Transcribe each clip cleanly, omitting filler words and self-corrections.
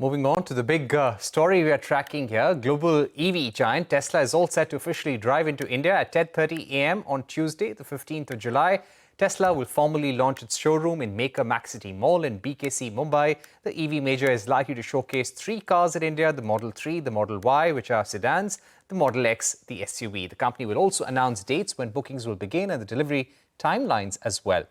Moving on to the big story we are tracking here, global EV giant Tesla is all set to officially drive into India at 10:30 a.m. on Tuesday, the 15th of July. Tesla will formally launch its showroom in Maker Maxcity Mall in BKC, Mumbai. The EV major is likely to showcase 3 cars in India, the Model 3, the Model Y, which are sedans, the Model X, the SUV. The company will also announce dates when bookings will begin and the delivery timelines as well.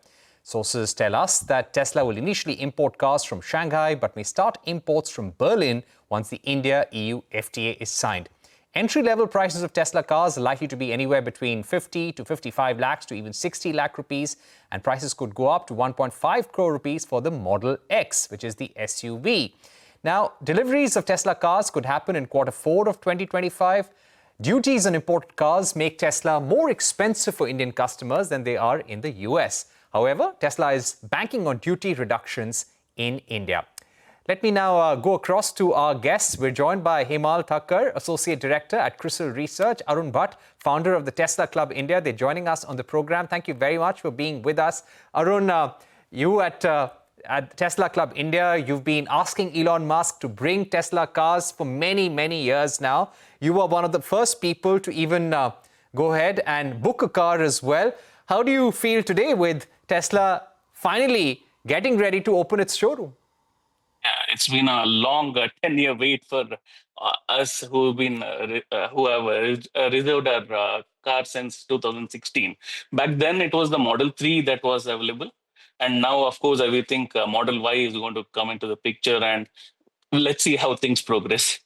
Sources tell us that Tesla will initially import cars from Shanghai but may start imports from Berlin once the India-EU FTA is signed. Entry-level prices of Tesla cars are likely to be anywhere between 50 to 55 lakhs to even 60 lakh rupees, and prices could go up to 1.5 crore rupees for the Model X, which is the SUV. Now, deliveries of Tesla cars could happen in Q4 of 2025. Duties on imported cars make Tesla more expensive for Indian customers than they are in the US. However, Tesla is banking on duty reductions in India. Let me now go across to our guests. We're joined by Hemal Thakker, Associate Director at Crystal Research, Arun Bhatt, founder of the Tesla Club India. They're joining us on the program. Thank you very much for being with us. Arun, you at Tesla Club India, you've been asking Elon Musk to bring Tesla cars for many, many years now. You were one of the first people to even go ahead and book a car as well. How do you feel today with Tesla finally getting ready to open its showroom? Yeah, it's been a long 10-year wait for us who have reserved our car since 2016. Back then, it was the Model 3 that was available. And now, of course, we think Model Y is going to come into the picture, and let's see how things progress.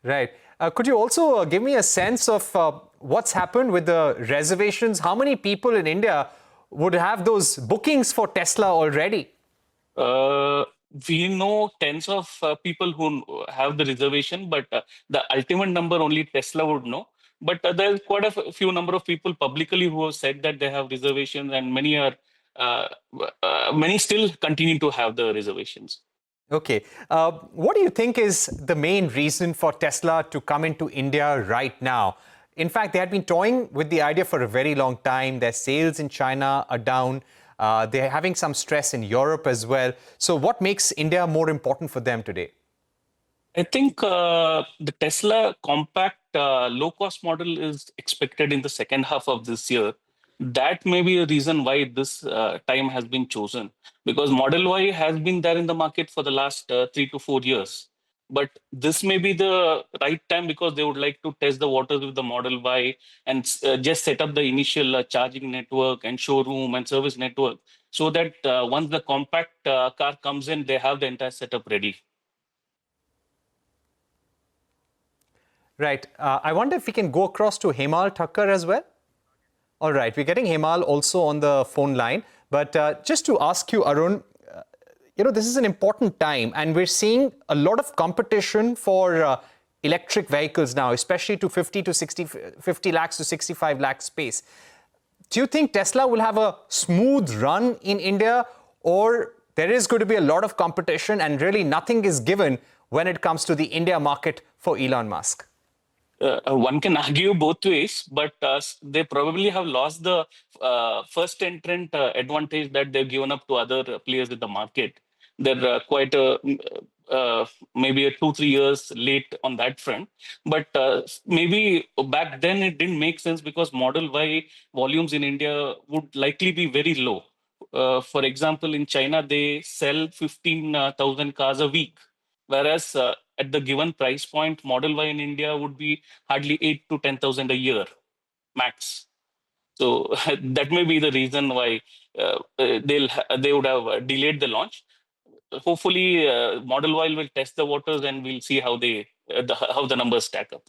Right. Could you also give me a sense of what's happened with the reservations? How many people in India would have those bookings for Tesla already? We know tens of people who have the reservation, but the ultimate number only Tesla would know. But there's quite a few number of people publicly who have said that they have reservations, and uh, many still continue to have the reservations. Okay. What do you think is the main reason for Tesla to come into India right now? In fact, they had been toying with the idea for a very long time. Their sales in China are down. They're having some stress in Europe as well. So what makes India more important for them today? I think the Tesla compact low-cost model is expected in the second half of this year. That may be a reason why this time has been chosen, because Model Y has been there in the market for the last 3 to 4 years. But this may be the right time because they would like to test the waters with the Model Y and just set up the initial charging network and showroom and service network, so that once the compact car comes in, they have the entire setup ready. Right. I wonder if we can go across to Hemal Thakker as well. All right. We're getting Hemal also on the phone line. But just to ask you, Arun, this is an important time and we're seeing a lot of competition for electric vehicles now, especially to 50 lakhs to 65 lakh space. Do you think Tesla will have a smooth run in India, or there is going to be a lot of competition and really nothing is given when it comes to the India market for Elon Musk? One can argue both ways, but they probably have lost the first entrant advantage that they've given up to other players in the market. They're quite maybe 2 3 years late on that front. But maybe back then it didn't make sense because Model Y volumes in India would likely be very low. For example, in China, they sell 15,000 cars a week, whereas at the given price point, Model Y in India would be hardly 8 to 10,000 a year max. So that may be the reason why they would have delayed the launch. Hopefully, Model Y will test the waters, and we'll see how how the numbers stack up.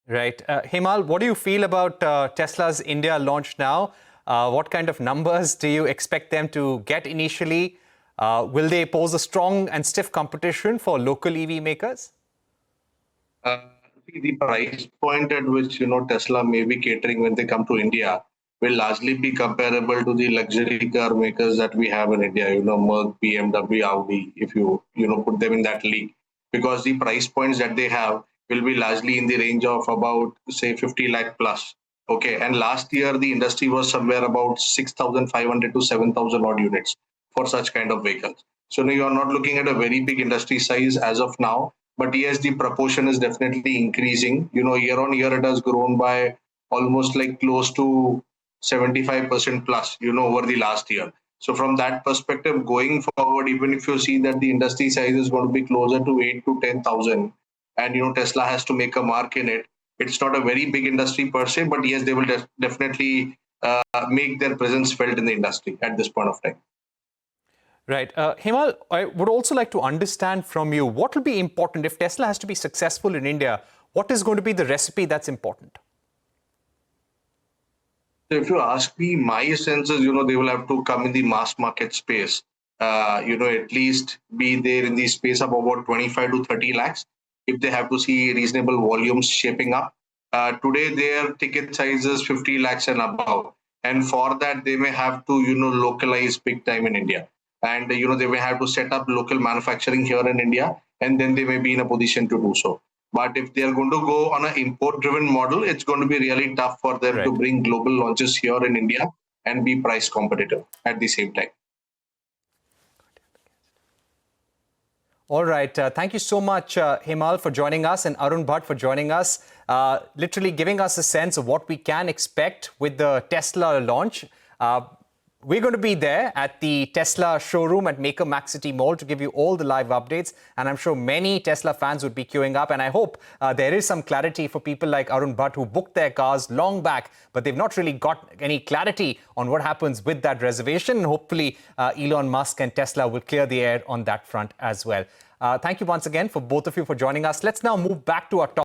Right. Hemal, what do you feel about Tesla's India launch now? What kind of numbers do you expect them to get initially? Will they pose a strong and stiff competition for local EV makers? The price point at which Tesla may be catering when they come to India will largely be comparable to the luxury car makers that we have in India. Merc, BMW, Audi. If you put them in that league, because the price points that they have will be largely in the range of about say 50 lakh plus. Okay, and last year the industry was somewhere about 6,500 to 7,000 odd units for such kind of vehicles. So no, you are not looking at a very big industry size as of now. But yes, the proportion is definitely increasing. Year on year, it has grown by almost like close to 75% plus, over the last year. So from that perspective, going forward, even if you see that the industry size is going to be closer to 8 to 10,000, and Tesla has to make a mark in it, it's not a very big industry per se, but yes, they will definitely make their presence felt in the industry at this point of time. Right. Hemal, I would also like to understand from you what will be important if Tesla has to be successful in India. What is going to be the recipe that's important? So if you ask me, my sense is, they will have to come in the mass market space, at least be there in the space of about 25 to 30 lakhs if they have to see reasonable volumes shaping up. Today, their ticket size is 50 lakhs and above. And for that, they may have to, localize big time in India. And, they may have to set up local manufacturing here in India, and then they may be in a position to do so. But if they are going to go on an import-driven model, it's going to be really tough for them to bring global launches here in India and be price competitive at the same time. All right. Thank you so much, Hemal, for joining us, and Arun Bhatt for joining us, literally giving us a sense of what we can expect with the Tesla launch. We're going to be there at the Tesla showroom at Maker Maxcity Mall to give you all the live updates. And I'm sure many Tesla fans would be queuing up. And I hope there is some clarity for people like Arun Bhatt who booked their cars long back, but they've not really got any clarity on what happens with that reservation. And hopefully, Elon Musk and Tesla will clear the air on that front as well. Thank you once again for both of you for joining us. Let's now move back to our topic.